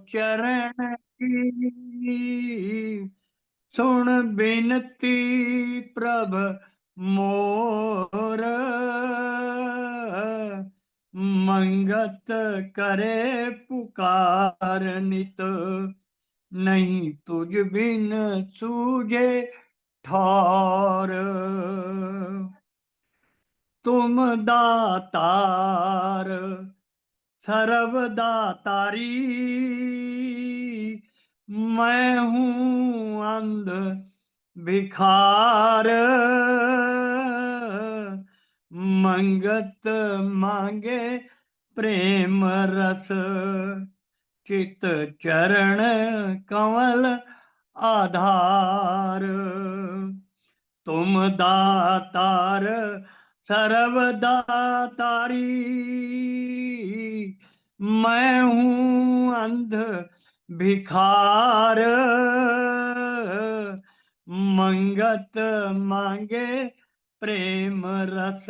चरण की सुन बिनती प्रभ मोर, मंगत करे पुकार नित, नहीं तुझ बिन सूझे ठौर। तुम दातार सर्वदातारी, मैं हूँ अंध भिखार, मंगत मांगे प्रेम रस, चित चरण कमल आधार। तुम दातार सर्वदातारी, मैं हूँ अंध भिखार, मंगत मांगे प्रेम रस,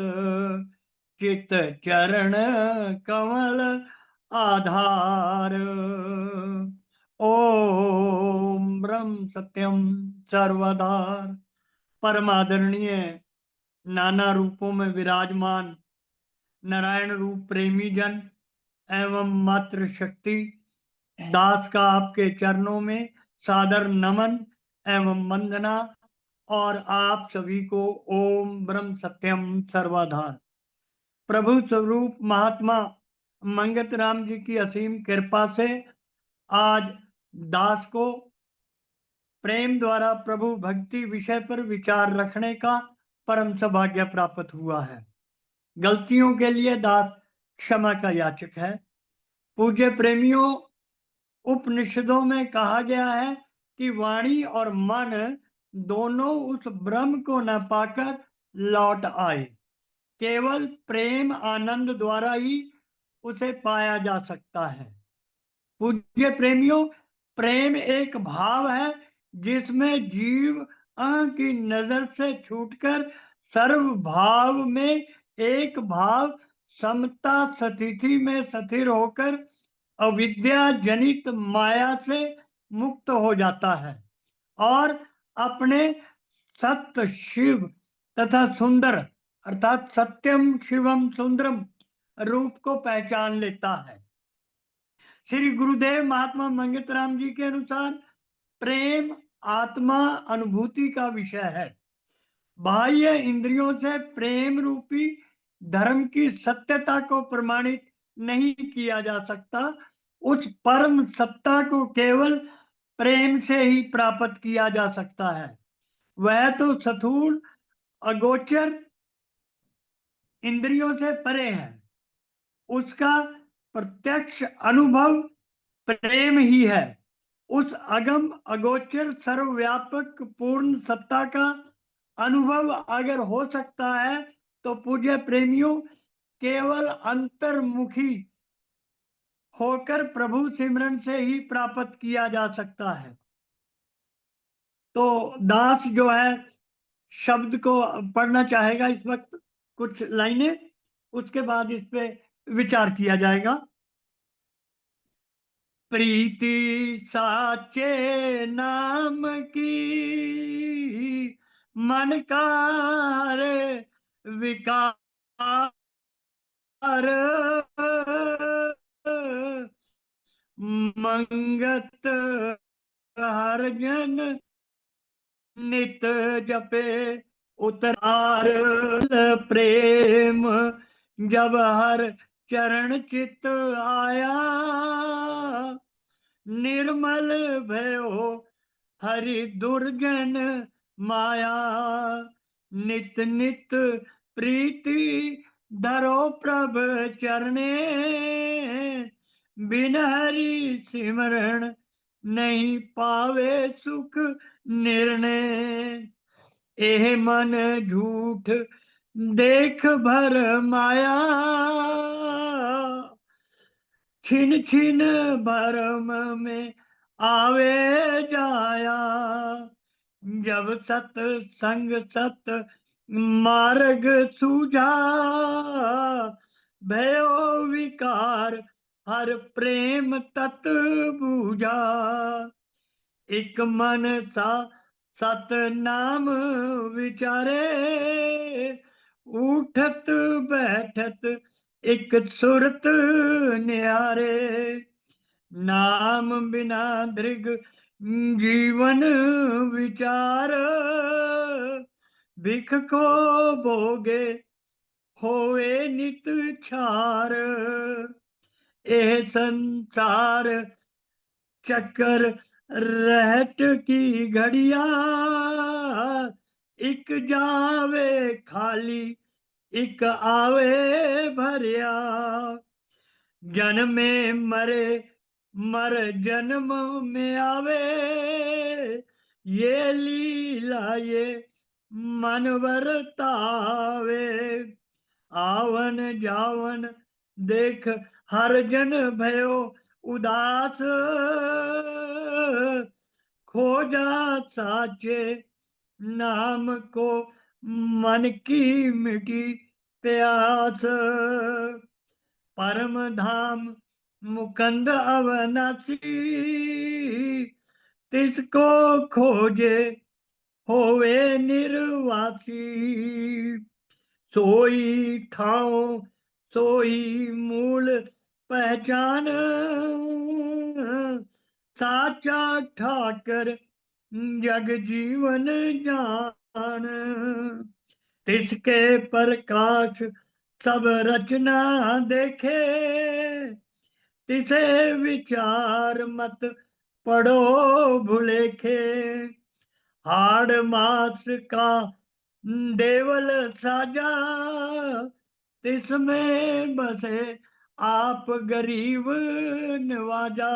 चित चरण कमल आधार। ओम ब्रह्म सत्यम सर्वधार। परमादरणीय नाना रूपों में विराजमान नारायण रूप प्रेमी जन एवं मातृ शक्ति दास का आपके चरणों में सादर नमन एवं वंदना, और आप सभी को ओम ब्रह्म सत्यम सर्वाधार। प्रभु स्वरूप महात्मा मंगत राम जी की असीम कृपा से आज दास को प्रेम द्वारा प्रभु भक्ति विषय पर विचार रखने का परम सौभाग्य प्राप्त हुआ है। गलतियों के लिए दास क्षमा का याचक है। पूज्य प्रेमियों, उपनिषदों में कहा गया है कि वाणी और मन दोनों उस ब्रह्म को न पाकर लौट आए। केवल प्रेम आनंद द्वारा ही उसे पाया जा सकता है। पूज्य प्रेमियों, प्रेम एक भाव है जिसमें जीव अहं की नजर से छूटकर सर्व भाव में एक भाव समता स्थिति में स्थिर होकर अविद्या जनित माया से मुक्त हो जाता है और अपने सत्य शिव तथा सुंदर अर्थात सत्यम शिवम सुंदरम रूप को पहचान लेता है। श्री गुरुदेव महात्मा मंगत राम जी के अनुसार प्रेम आत्मा अनुभूति का विषय है। बाह्य इंद्रियों से प्रेम रूपी धर्म की सत्यता को प्रमाणित नहीं किया जा सकता। उस परम सत्ता को केवल प्रेम से ही प्राप्त किया जा सकता है। वह तो स्थूल अगोचर इंद्रियों से परे है। उसका प्रत्यक्ष अनुभव प्रेम ही है। उस अगम अगोचर सर्वव्यापक पूर्ण सत्ता का अनुभव अगर हो सकता है तो पूज्य प्रेमियों केवल अंतर्मुखी होकर प्रभु सिमरन से ही प्राप्त किया जा सकता है। तो दास जो है शब्द को पढ़ना चाहेगा इस वक्त, कुछ लाइनें, उसके बाद इस पे विचार किया जाएगा। प्रीति साचे नाम की मन का विकार, मंगत हर जन नित जपे उतार। प्रेम जब हर चरण चित आया, निर्मल भयो हरि दुर्जन माया। नित नित प्रीति धरो प्रभ चरणे, बिन हरि सिमरण नहीं पावे सुख निर्णय। एह मन झूठ देख भर माया, छिन छिन भरम में आवे जाया। जब सत संग सत मार्ग सूझा, भयो विकार हर प्रेम तत बूझा, एक मन सा सत नाम विचारे, उठत बैठत एक सुरत न्यारे, नाम बिना दृग जीवन विचार, भिख को भोगे होए नित छार, एह संसार चक्कर रहट की घड़िया, एक जावे खाली एक आवे भरिया, जन्मे मरे मर जन्म में आवे, ये लीला ये मन वर्तावे, आवन जावन देख हर जन भयो उदास, खोजा साचे नाम को मन की मिटी प्यास, परम धाम मुकंद अवनासी, तिसको खोजे होवे निर्वासी, सोई ठाओ सोई मूल पहचान, साचा ठाकर जग जीवन जान, तिसके प्रकाश सब रचना देखे, तिसे विचार मत पढ़ो भुलेखे, हाड़ मास का देवल साजा, तिसमें बसे आप गरीब नवाजा,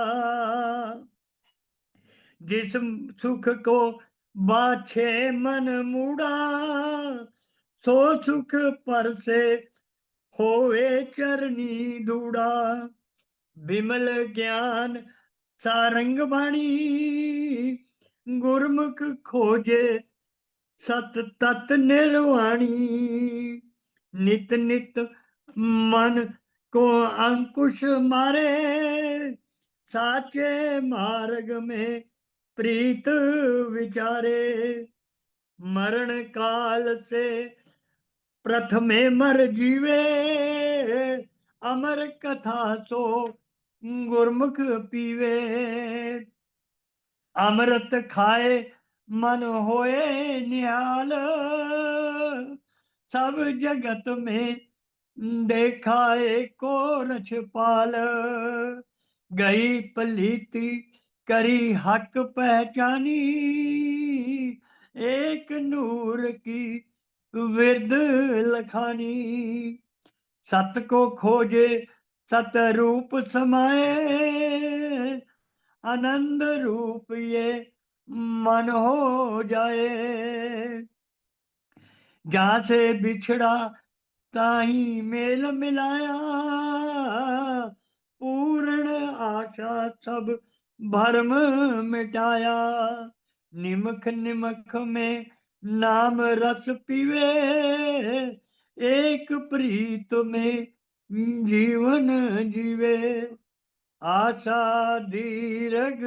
जिस सुख को बाछे मन मूड़ा, सो सुख पर से होवे चरनी दूड़ा, विमल ज्ञान सारंग बाणी, गुरमुख खोजे सत तत निर्वाणी, नित नित मन को अंकुश मारे, साचे मार्ग में प्रीत विचारे, मरण काल से प्रथमे मर जीवे, अमर कथा सो गुरमुख पीवे, अमृत खाए मन होए निहाल, सब जगत में देखा एको रछपाल, गई पलीती करी हक पहचानी, एक नूर की विरद लखानी, सत को खोजे सत रूप समाए, आनंद रूप ये मन हो जाए, जहां से बिछड़ा ताही मेल मिलाया, पूर्ण आशा सब भरम मिटाया, निमख निमख में नाम रस पीवे, एक प्रीत में जीवन जीवे, आशा दीर्घ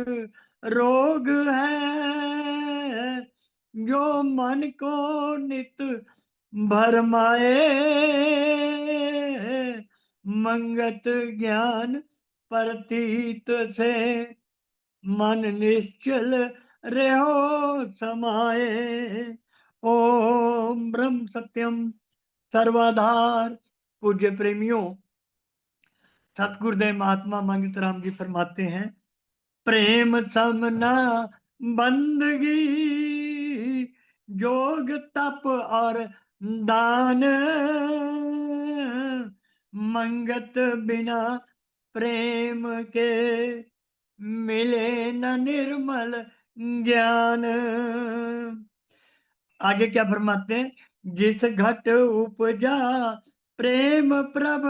रोग है, जो मन को नित भरमाए, मंगत ज्ञान प्रतीत से मन निश्चल रहो समाए, ओम ब्रह्म सत्यम सर्वाधार। पूज्य प्रेमियों, सतगुरुदेव महात्मा मंगत राम जी फरमाते हैं, प्रेम समना बंदगी, जोग तप और दान, मंगत बिना प्रेम के मिले न निर्मल ज्ञान। आगे क्या फरमाते हैं, जिस घट उपजा प्रेम प्रभ,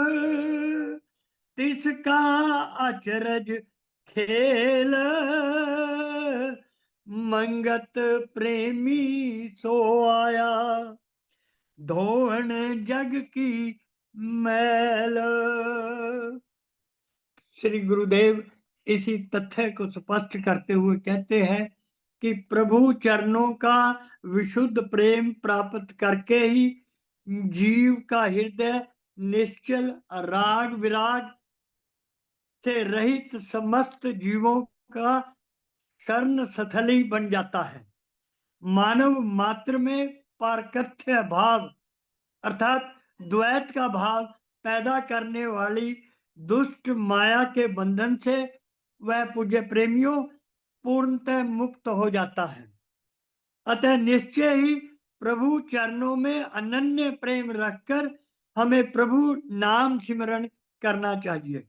तिसका अचरज खेल, मंगत प्रेमी सो आया, धोन जग की मैल। श्री गुरुदेव इसी तथ्य को स्पष्ट करते हुए कहते हैं कि प्रभु चरणों का विशुद्ध प्रेम प्राप्त करके ही जीव का हृदय निश्चल राग विराग से रहित समस्त जीवों का शरण स्थली बन जाता है। मानव मात्र में पारकथ्य भाव अर्थात द्वैत का भाव पैदा करने वाली दुष्ट माया के बंधन से वह पूज्य प्रेमियों पूर्णतः मुक्त हो जाता है। अतः निश्चय ही प्रभु चरणों में अनन्य प्रेम रखकर हमें प्रभु नाम सिमरण करना चाहिए।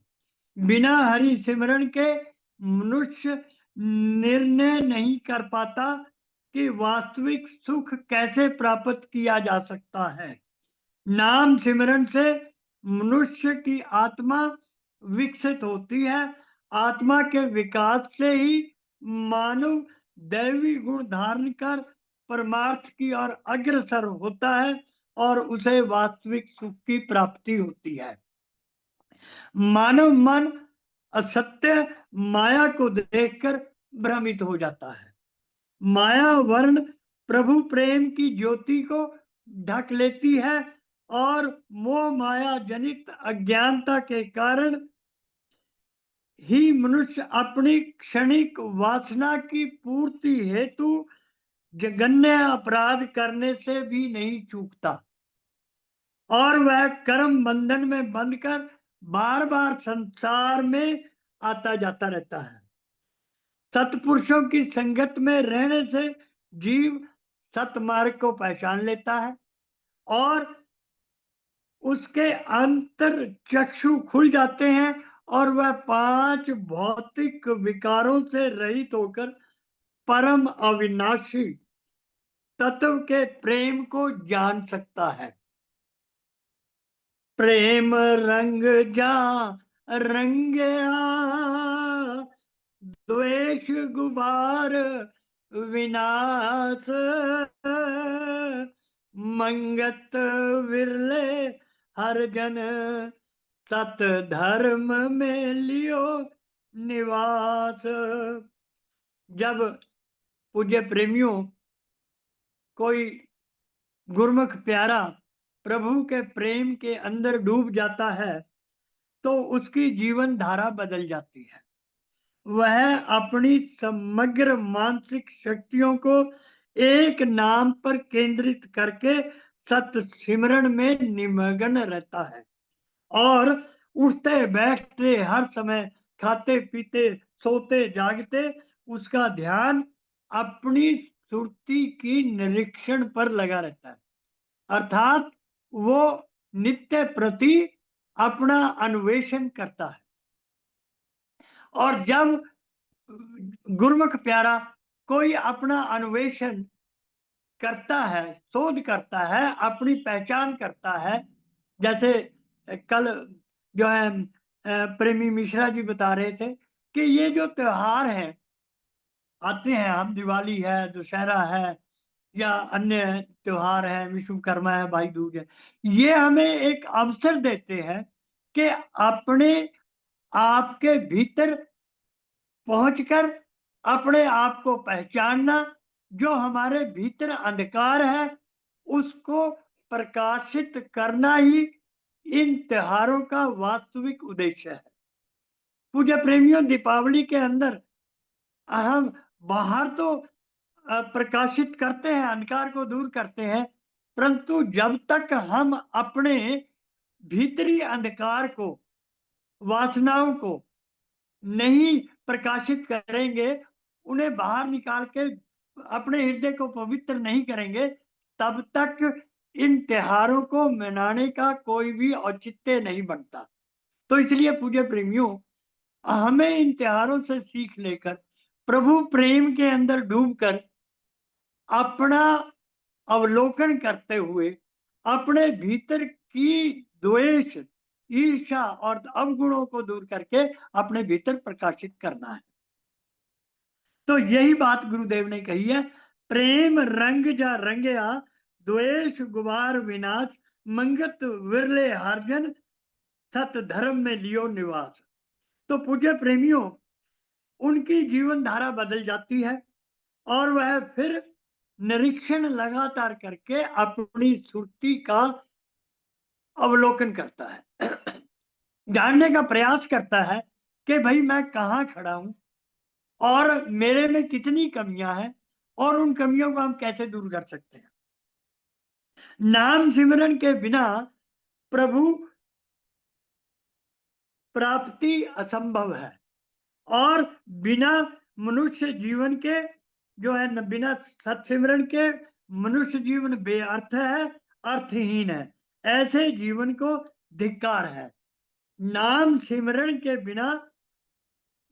बिना हरि सिमरण के मनुष्य निर्णय नहीं कर पाता कि वास्तविक सुख कैसे प्राप्त किया जा सकता है। नाम सिमरण से मनुष्य की आत्मा विकसित होती है। आत्मा के विकास से ही मानव दैवी गुण धारण कर परमार्थ की ओर अग्रसर होता है और उसे वास्तविक सुख की प्राप्ति होती है। मानव मन असत्य माया को देखकर भ्रमित हो जाता है। माया वर्ण प्रभु प्रेम की ज्योति को ढक लेती है और मोह माया जनित अज्ञानता के कारण ही मनुष्य अपनी क्षणिक वासना की पूर्ति हेतु जघन्य अपराध करने से भी नहीं चूकता और वह कर्म बंधन में बंधकर बार बार संसार में आता जाता रहता है। सत्पुरुषों की संगत में रहने से जीव सतमार्ग को पहचान लेता है और उसके अंतर चक्षु खुल जाते हैं और वह 5 भौतिक विकारों से रहित होकर परम अविनाशी तत्व के प्रेम को जान सकता है। प्रेम रंग जा रंगया द्वेष गुबार विनाश मंगत विरले हर जन सत धर्म में लियो निवास। जब पूज्य प्रेमियों कोई गुरमुख प्यारा प्रभु के प्रेम के अंदर डूब जाता है तो उसकी जीवन धारा बदल जाती है। वह अपनी समग्र मानसिक शक्तियों को एक नाम पर केंद्रित करके सत सिमरण में निमग्न रहता है और उठते बैठते हर समय खाते पीते सोते जागते उसका ध्यान अपनी सुरती की निरीक्षण पर लगा रहता है। अर्थात वो नित्य प्रति अपना अन्वेषण करता है और जब गुरमुख प्यारा कोई अपना अन्वेषण करता है, शोध करता है, अपनी पहचान करता है, जैसे कल जो है प्रेमी मिश्रा जी बता रहे थे कि ये जो त्योहार हैं आते हैं, हम दिवाली है, दशहरा है या अन्य त्योहार है, विश्वकर्मा है, भाई दूज है, ये हमें एक अवसर देते हैं कि अपने आपके भीतर पहुंचकर अपने आप को पहचानना, जो हमारे भीतर अंधकार है उसको प्रकाशित करना ही इन त्योहारों का वास्तविक उद्देश्य है। पूज्य प्रेमियों, दीपावली के अंदर हम बाहर तो प्रकाशित करते हैं, अंधकार को दूर करते हैं, परंतु जब तक हम अपने भीतरी अंधकार को, वासनाओं को नहीं प्रकाशित करेंगे, उन्हें बाहर निकाल के अपने हृदय को पवित्र नहीं करेंगे, तब तक इन त्योहारों को मनाने का कोई भी औचित्य नहीं बनता। तो इसलिए पूज्य प्रेमियों, हमें इन त्योहारों से सीख लेकर प्रभु प्रेम के अंदर डूबकर अपना अवलोकन करते हुए अपने भीतर की द्वेष, ईर्ष्या और अवगुणों को दूर करके अपने भीतर प्रकाशित करना है। तो यही बात गुरुदेव ने कही है, प्रेम रंग जा रंगया द्वेष गुबार विनाश मंगत विरले हरजन सत धर्म में लियो निवास। तो पूज्य प्रेमियों, उनकी जीवन धारा बदल जाती है और वह फिर निरीक्षण लगातार करके अपनी सुरती का अवलोकन करता है, जानने का प्रयास करता है कि भाई मैं कहाँ खड़ा हूं और मेरे में कितनी कमियां हैं और उन कमियों को हम कैसे दूर कर सकते हैं। नाम सिमरन के बिना प्रभु प्राप्ति असंभव है और बिना मनुष्य जीवन के जो है न, बिना सत्सिमरन के मनुष्य जीवन बेअर्थ है, अर्थहीन है। ऐसे जीवन को धिक्कार है। नाम सिमरण के बिना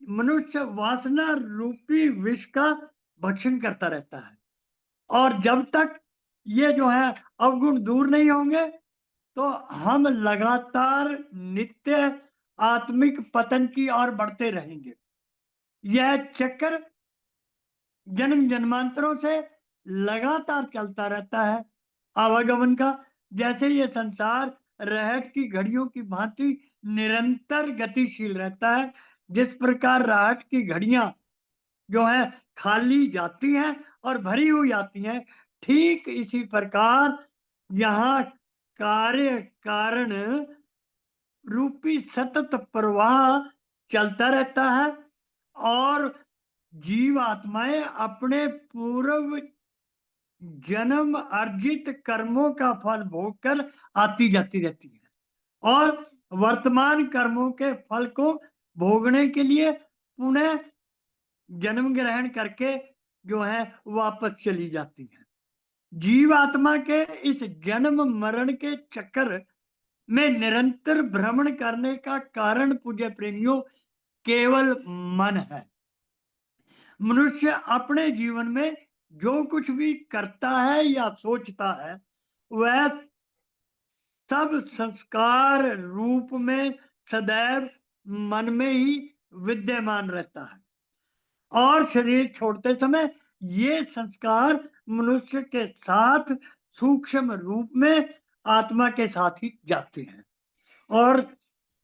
मनुष्य वासना रूपी विष का भक्षण करता रहता है और जब तक ये जो है अवगुण दूर नहीं होंगे तो हम लगातार नित्य आत्मिक पतन की ओर बढ़ते रहेंगे। यह चक्र जन्म जन्मांतरों से लगातार चलता रहता है आवागमन का। जैसे ये संसार रहट की घड़ियों की भांति निरंतर गतिशील रहता है, जिस प्रकार रहट की घड़ियां जो है खाली जाती हैं और भरी हुई आती हैं, ठीक इसी प्रकार यहाँ कार्य कारण रूपी सतत प्रवाह चलता रहता है और जीव आत्माएं अपने पूर्व जन्म अर्जित कर्मों का फल भोगकर आती जाती रहती है और वर्तमान कर्मों के फल को भोगने के लिए पुनः जन्म ग्रहण करके जो है वापस चली जाती है। जीव आत्मा के इस जन्म मरण के चक्कर में निरंतर भ्रमण करने का कारण पूज्य प्रेमियों केवल मन है। मनुष्य अपने जीवन में जो कुछ भी करता है या सोचता है वह सब संस्कार रूप में सदैव मन में ही विद्यमान रहता है और शरीर छोड़ते समय ये संस्कार मनुष्य के साथ सूक्ष्म रूप में आत्मा के साथ ही जाते हैं और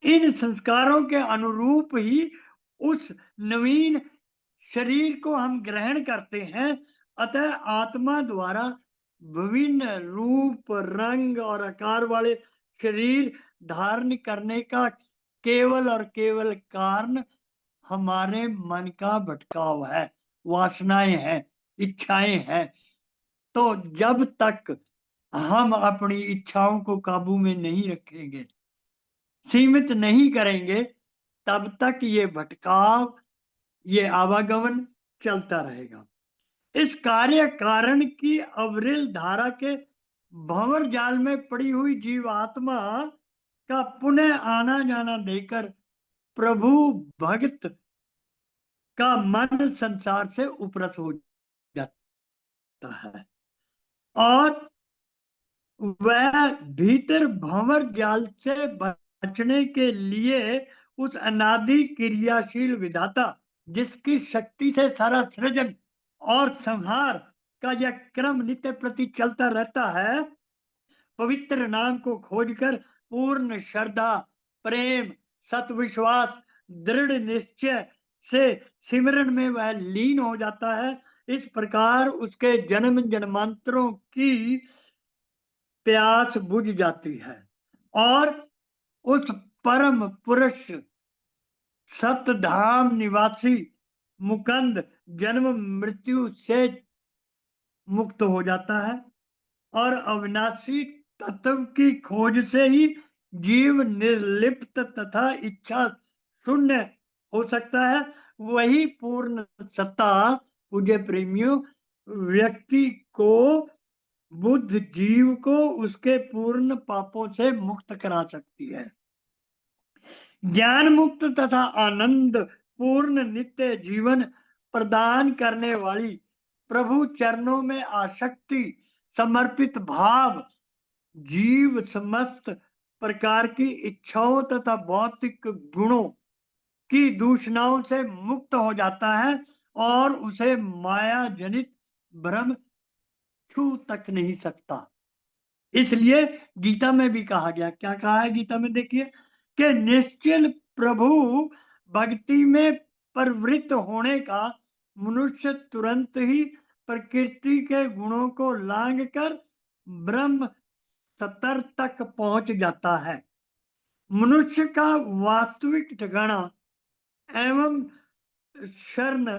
इन संस्कारों के अनुरूप ही उस नवीन शरीर को हम ग्रहण करते हैं। अतः आत्मा द्वारा विभिन्न रूप रंग और आकार वाले शरीर धारण करने का केवल और केवल कारण हमारे मन का भटकाव है, वासनाएं हैं, इच्छाएं हैं। तो जब तक हम अपनी इच्छाओं को काबू में नहीं रखेंगे, सीमित नहीं करेंगे, तब तक ये भटकाव, ये आवागमन चलता रहेगा। इस कार्य कारण की अविरल धारा के भंवर जाल में पड़ी हुई जीवात्मा का पुनः आना जाना देकर प्रभु भक्त का मन संसार से उपरत हो जाता है और वह भीतर भंवर जाल से बचने के लिए उस अनादि क्रियाशील विधाता जिसकी शक्ति से सारा सृजन और संहार का यह क्रम नित्य प्रति चलता रहता है, पवित्र नाम को खोजकर पूर्ण श्रद्धा, प्रेम, सतविश्वास, दृढ़ निश्चय से सिमरन में वह लीन हो जाता है। इस प्रकार उसके जन्म जन्मांतरों की प्यास बुझ जाती है और उस परम पुरुष सतधाम निवासी मुकंद जन्म मृत्यु से मुक्त हो जाता है और अविनाशी तत्व की खोज से ही जीव निर्लिप्त तथा इच्छा शून्य हो सकता है। वही पूर्ण सत्ता पूज्य प्रेमियों व्यक्ति को, बुद्ध जीव को उसके पूर्ण पापों से मुक्त करा सकती है। ज्ञान मुक्त तथा आनंद पूर्ण नित्य जीवन प्रदान करने वाली प्रभु चरणों में आसक्ति समर्पित भाव जीव समस्त प्रकार की इच्छाओं तथा भौतिक गुणों की दूषणाओं से मुक्त हो जाता है और उसे माया जनित भ्रम छू तक नहीं सकता। इसलिए गीता में भी कहा गया, क्या कहा है गीता में देखिए, कि निश्चल प्रभु भक्ति में प्रवृत्त होने का मनुष्य तुरंत ही प्रकृति के गुणों को लांघ कर ब्रह्म स्तर तक पहुंच जाता है। मनुष्य का वास्तविक ठिकाना एवं शरण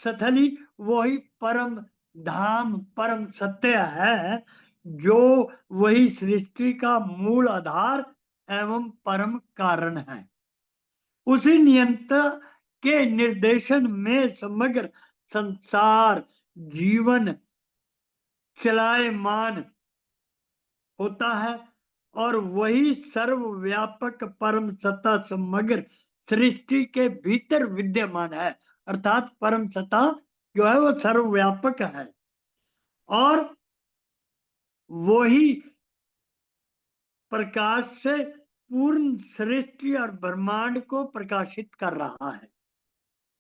स्थली वही परम धाम परम सत्य है, जो वही सृष्टि का मूल आधार एवं परम कारण है। उसी नियंत्रण के निर्देशन में समग्र संसार जीवन चलायमान होता है और वही सर्वव्यापक परम सत्ता समग्र सृष्टि के भीतर विद्यमान है। अर्थात परम सत्ता जो है वो सर्वव्यापक है और वही प्रकाश से पूर्ण सृष्टि और ब्रह्मांड को प्रकाशित कर रहा है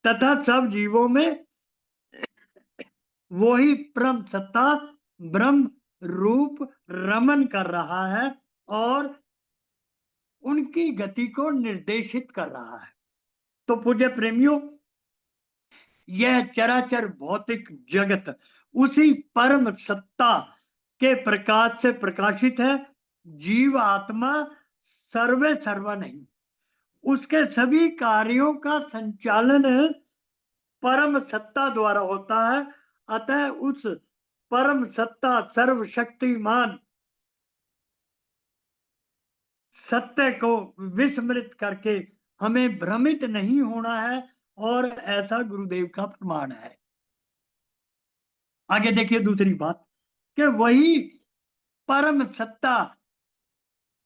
तथा सब जीवों में वही परम सत्ता ब्रह्म रूप रमन कर रहा है और उनकी गति को निर्देशित कर रहा है। तो पूज्य प्रेमियों, यह चराचर भौतिक जगत उसी परम सत्ता के प्रकाश से प्रकाशित है। जीव आत्मा सर्वे सर्वा नहीं, उसके सभी कार्यों का संचालन परम सत्ता द्वारा होता है। अतः उस परम सत्ता सर्वशक्तिमान सत्य को विस्मृत करके हमें भ्रमित नहीं होना है और ऐसा गुरुदेव का प्रमाण है। आगे देखिए दूसरी बात कि वही परम सत्ता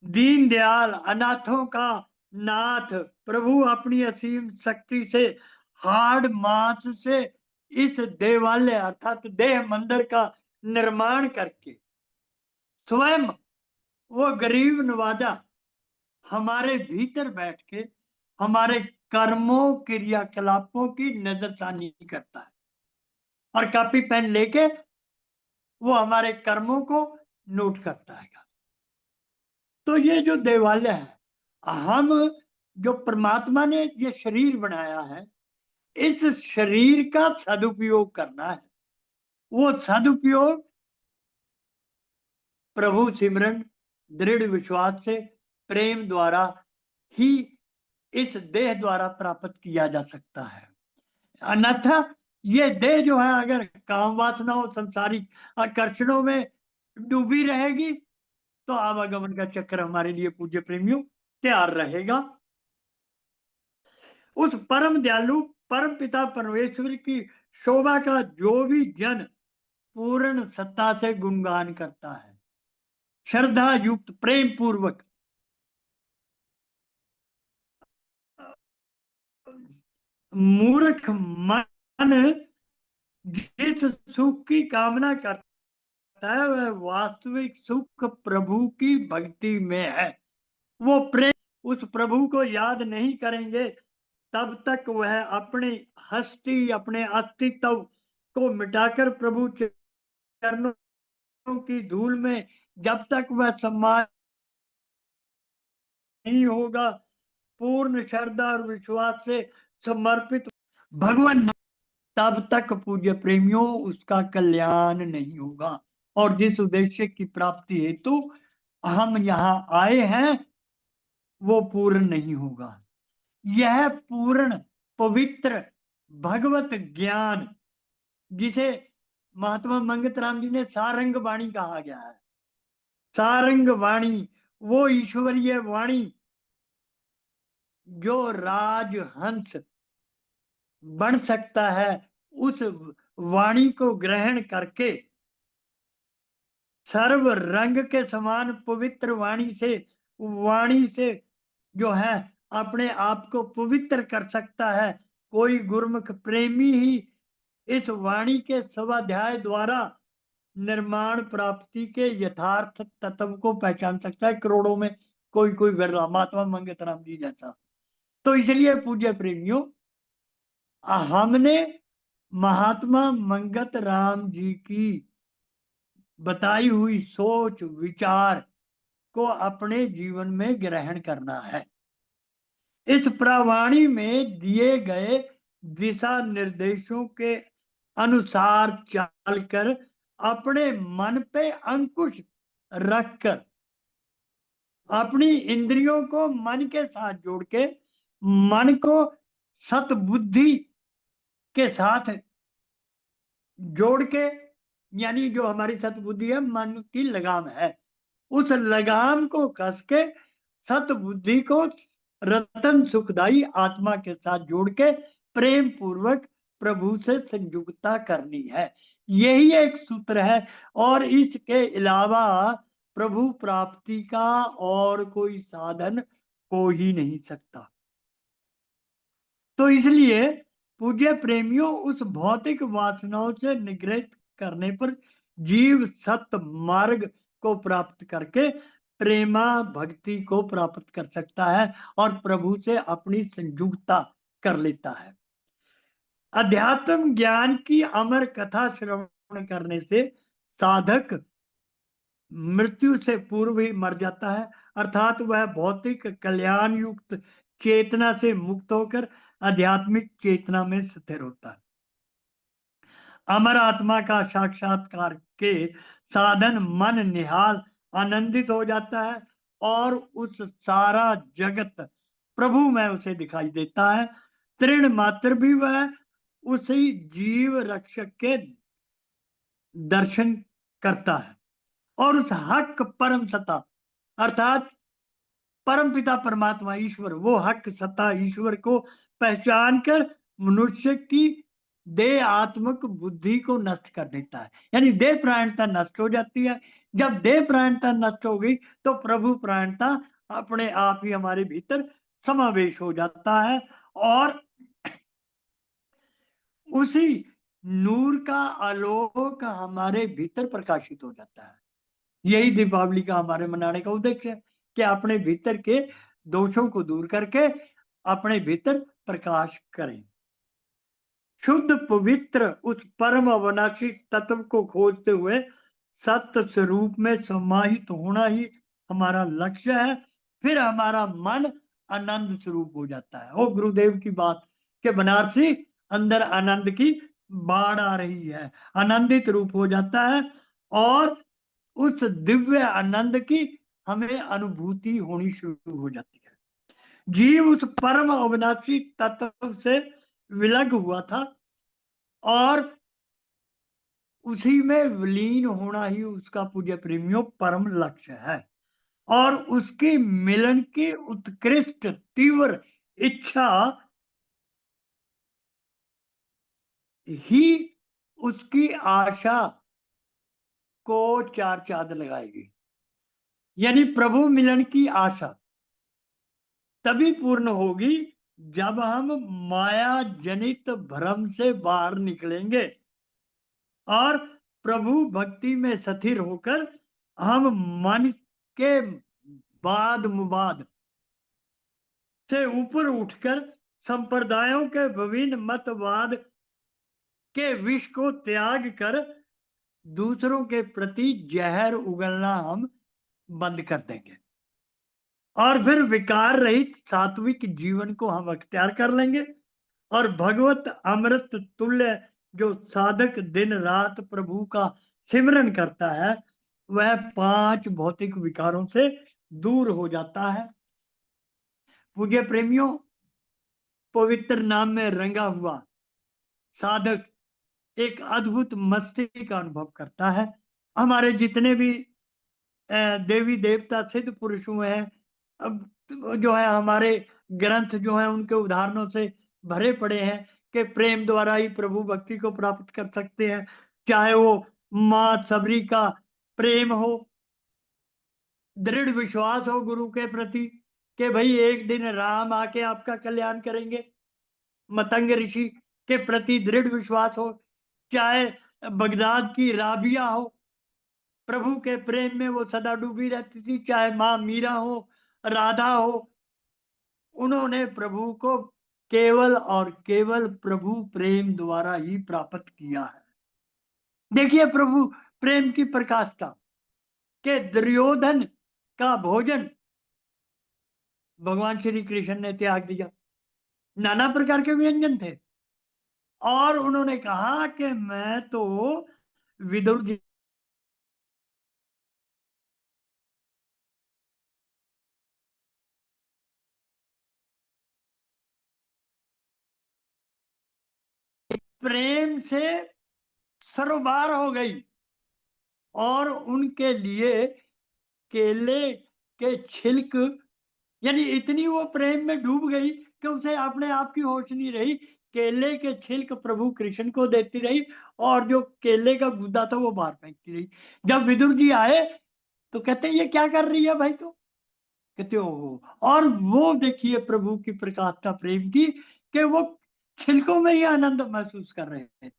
दीनदयाल अनाथों का नाथ प्रभु अपनी असीम शक्ति से हाड़ मांस से इस देवालय अर्थात देह मंदिर का निर्माण करके स्वयं वो गरीब नवाजा हमारे भीतर बैठ के हमारे कर्मों क्रियाकलापों की नजरसानी करता है और कॉपी पेन लेके वो हमारे कर्मों को नोट करता है। तो ये जो देवालय है, हम जो परमात्मा ने ये शरीर बनाया है, इस शरीर का सदुपयोग करना है। वो सदुपयोग प्रभु सिमरन दृढ़ विश्वास से प्रेम द्वारा ही इस देह द्वारा प्राप्त किया जा सकता है। अन्यथा ये देह जो है अगर काम वासनाओं संसारिक आकर्षणों में डूबी रहेगी तो आवागमन का चक्कर हमारे लिए पूज्य प्रेमियों तैयार रहेगा। उस परम दयालु परम पिता परमेश्वर की शोभा का जो भी जन पूर्ण सत्ता से गुणगान करता है, श्रद्धा युक्त प्रेम पूर्वक मूर्ख मन जिस सुख की कामना करता है वह वास्तविक सुख प्रभु की भक्ति में है। वो प्रेम उस प्रभु को याद नहीं करेंगे तब तक वह अपनी हस्ती अपने अस्तित्व को मिटाकर प्रभु चरणों की धूल में जब तक वह सम्मान नहीं होगा पूर्ण श्रद्धा और विश्वास से समर्पित भगवान तब तक पूज्य प्रेमियों उसका कल्याण नहीं होगा और जिस उद्देश्य की प्राप्ति हेतु हम यहाँ आए हैं वो पूर्ण नहीं होगा। यह पूर्ण पवित्र भगवत ज्ञान जिसे महात्मा मंगत राम जी ने सारंग वाणी कहा गया है, सारंग वाणी वो ईश्वरीय वाणी जो राजहंस बन सकता है, उस वाणी को ग्रहण करके सर्व रंग के समान पवित्र वाणी से जो है अपने आप को पवित्र कर सकता है। कोई गुरुमुख प्रेमी ही इस वाणी के स्वाध्याय द्वारा निर्माण प्राप्ति के यथार्थ तत्व को पहचान सकता है। करोड़ों में कोई कोई बिरला महात्मा मंगत राम जी जैसा। तो इसलिए पूज्य प्रेमियों, हमने महात्मा मंगत राम जी की बताई हुई सोच विचार को अपने जीवन में ग्रहण करना है। इस प्रवाणी में दिए गए दिशा निर्देशों के अनुसार चलकर अपने मन पे अंकुश रखकर अपनी इंद्रियों को मन के साथ जोड़ के मन को सतबुद्धि के साथ जोड़ के, यानी जो हमारी सतबुद्धि है मन की लगाम है, उस लगाम को कस के सतबुद्धि को रतन सुखदाई आत्मा के साथ जोड़ के प्रेम पूर्वक प्रभु से संयुक्ता करनी है। यही एक सूत्र है और इसके अलावा प्रभु प्राप्ति का और कोई साधन हो ही नहीं सकता। तो इसलिए पूज्य प्रेमियों, उस भौतिक वासनाओं से निगृहित करने पर जीव सत्य मार्ग को प्राप्त करके प्रेमा भक्ति को प्राप्त कर सकता है और प्रभु से अपनी संयुक्ता कर लेता है। अध्यात्म ज्ञान की अमर कथा श्रवण करने से साधक मृत्यु से पूर्व ही मर जाता है, अर्थात वह भौतिक कल्याण युक्त चेतना से मुक्त होकर आध्यात्मिक चेतना में स्थिर होता है। अमर आत्मा का साक्षात्कार के साधन मन निहाल आनंदित हो जाता है और उस सारा जगत प्रभु में उसे दिखाई देता है। तृण मात्र भी वह उसी जीव रक्षक के दर्शन करता है और उस हक परम सत्ता अर्थात परम पिता परमात्मा ईश्वर, वो हक सत्ता ईश्वर को पहचान कर मनुष्य की देह आत्मक बुद्धि को नष्ट कर देता है, यानी देह प्राणता नष्ट हो जाती है। जब देह प्राणता नष्ट हो गई तो प्रभु प्राणता अपने आप ही हमारे भीतर समावेश हो जाता है और उसी नूर का आलोक हमारे भीतर प्रकाशित हो जाता है। यही दीपावली का हमारे मनाने का उद्देश्य है कि अपने भीतर के दोषों को दूर करके अपने भीतर प्रकाश करें। शुद्ध पवित्र उस परम अविनाशी तत्व को खोजते हुए सत्य स्वरूप में समाहित होना ही हमारा लक्ष्य है। फिर हमारा मन आनंद स्वरूप हो जाता है। ओ गुरुदेव की बात के बनारसी अंदर आनंद की बाढ़ आ रही है, आनंदित रूप हो जाता है और उस दिव्य आनंद की हमें अनुभूति होनी शुरू हो जाती है। जीव उस परम अविनाशी तत्व से विलग हुआ था और उसी में विलीन होना ही उसका पूज्य प्रेमियों परम लक्ष्य है और उसकी मिलन की उत्कृष्ट तीव्र इच्छा ही उसकी आशा को चार चांद लगाएगी। यानी प्रभु मिलन की आशा तभी पूर्ण होगी जब हम माया जनित भ्रम से बाहर निकलेंगे और प्रभु भक्ति में स्थिर होकर हम मन के वाद मुवाद से ऊपर उठकर संप्रदायों के विभिन्न मतवाद के विष को त्याग कर दूसरों के प्रति जहर उगलना हम बंद कर देंगे और फिर विकार रहित सात्विक जीवन को हम अख्तियार कर लेंगे और भगवत अमृत तुल्य जो साधक दिन रात प्रभु का सिमरन करता है वह 5 भौतिक विकारों से दूर हो जाता है। पूज्य प्रेमियों, पवित्र नाम में रंगा हुआ साधक एक अद्भुत मस्ती का अनुभव करता है। हमारे जितने भी देवी देवता सिद्ध पुरुष हुए हैं, अब जो है हमारे ग्रंथ जो है उनके उदाहरणों से भरे पड़े हैं कि प्रेम द्वारा ही प्रभु भक्ति को प्राप्त कर सकते हैं। चाहे वो माँ सबरी का प्रेम हो, दृढ़ विश्वास हो गुरु के प्रति कि भाई एक दिन राम आके आपका कल्याण करेंगे, मतंग ऋषि के प्रति दृढ़ विश्वास हो, चाहे बगदाद की राबिया हो, प्रभु के प्रेम में वो सदा डूबी रहती थी, चाहे माँ मीरा हो, राधा हो, उन्होंने प्रभु को केवल और केवल प्रभु प्रेम द्वारा ही प्राप्त किया है। देखिए प्रभु प्रेम की प्रकाष्ठा के दुर्योधन का भोजन भगवान श्री कृष्ण ने त्याग दिया। नाना प्रकार के व्यंजन थे और उन्होंने कहा कि मैं तो विदुर जी प्रेम से सरोबार हो गई और उनके लिए केले के छिलक, यानी इतनी वो प्रेम में डूब गई कि उसे अपने आप की होश नहीं रही। केले के छिलक प्रभु कृष्ण को देती रही और जो केले का गुदा था वो बाहर फेंकती रही। जब विदुर जी आए तो कहते ये क्या कर रही है भाई? तो कहते हो, और वो देखिए प्रभु की प्रकाशता प्रेम की कि वो छिलकों में ही आनंद महसूस कर रहे थे।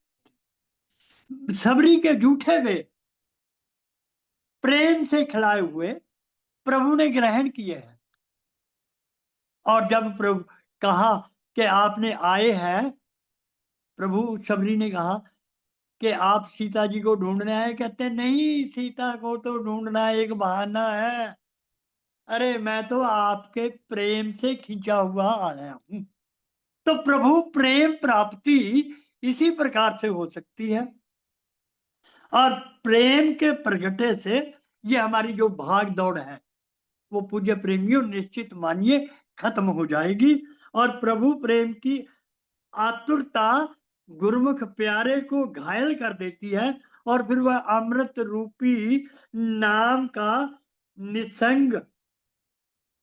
सबरी के जूठे वे प्रेम से खिलाए हुए प्रभु ने ग्रहण किए हैं। और जब प्रभु कहा कि आपने आए हैं, प्रभु सबरी ने कहा कि आप सीता जी को ढूंढने आए? कहते नहीं, सीता को तो ढूंढना एक बहाना है, अरे मैं तो आपके प्रेम से खींचा हुआ आया हूं। तो प्रभु प्रेम प्राप्ति इसी प्रकार से हो सकती है और प्रेम के प्रगटे से ये हमारी जो भाग दौड़ है वो पूज्य प्रेमियों निश्चित मानिए खत्म हो जाएगी। और प्रभु प्रेम की आतुरता गुरुमुख प्यारे को घायल कर देती है और फिर वह अमृत रूपी नाम का निसंग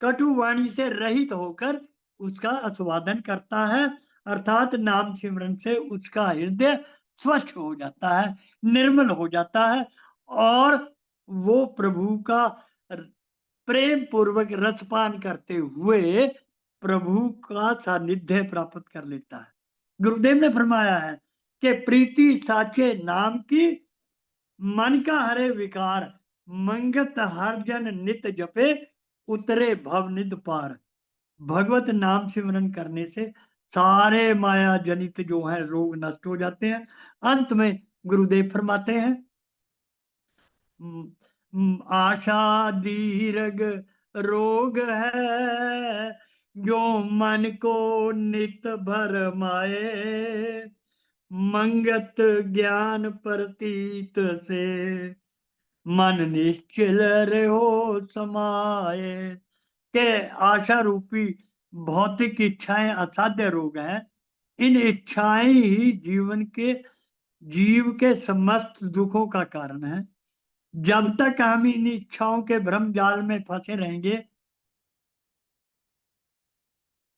कटुवाणी से रहित होकर उसका आस्वादन करता है, अर्थात नाम सिमरन से उसका हृदय स्वच्छ हो जाता है, निर्मल हो जाता है और वो प्रभु का प्रेम पूर्वक रसपान करते हुए प्रभु का सानिध्य प्राप्त कर लेता है। गुरुदेव ने फरमाया है कि प्रीति साचे नाम की मन का हरे विकार, मंगत हर जन नित जपे उतरे भव निध पार। भगवत नाम सिमरन करने से सारे माया जनित जो है रोग नष्ट हो जाते हैं। अंत में गुरुदेव फरमाते हैं, आशा दीर्घ रोग है जो मन को नित भर माए, मंगत ज्ञान प्रतीत से मन निश्चल रहो समाये। के आशा रूपी भौतिक इच्छाएं असाध्य रोग हैं। इन इच्छाएं ही जीव के समस्त दुखों का कारण है। जब तक हम इन इच्छाओं के भ्रम जाल में फंसे रहेंगे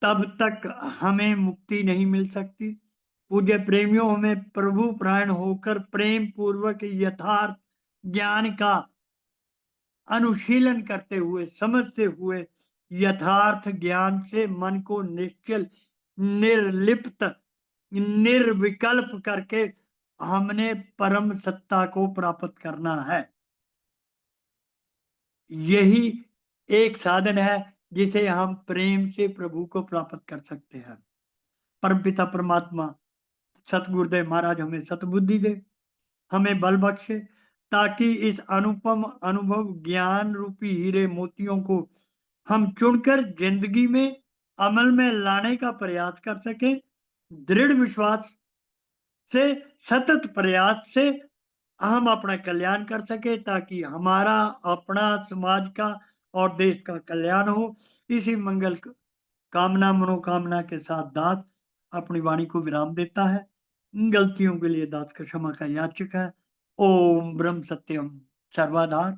तब तक हमें मुक्ति नहीं मिल सकती। पूज्य प्रेमियों, हमें प्रभु प्राण होकर प्रेम पूर्वक यथार्थ ज्ञान का अनुशीलन करते हुए, समझते हुए यथार्थ ज्ञान से मन को निश्चल, निर्लिप्त, निर्विकल्प करके हमने परम सत्ता को प्राप्त करना है। यही एक साधन है जिसे हम प्रेम से प्रभु को प्राप्त कर सकते हैं। परमपिता परमात्मा सतगुरुदेव महाराज हमें सतबुद्धि दे, हमें बल बख्शे ताकि इस अनुपम अनुभव ज्ञान रूपी हीरे मोतियों को हम चुनकर जिंदगी में अमल में लाने का प्रयास कर सके। दृढ़ विश्वास से, सतत प्रयास से हम अपना कल्याण कर सके ताकि हमारा, अपना, समाज का और देश का कल्याण हो। इसी मंगल कामना मनोकामना के साथ दास अपनी वाणी को विराम देता है। गलतियों के लिए दास का क्षमा का याचक है। ओम ब्रह्म सत्यम सर्वाधार।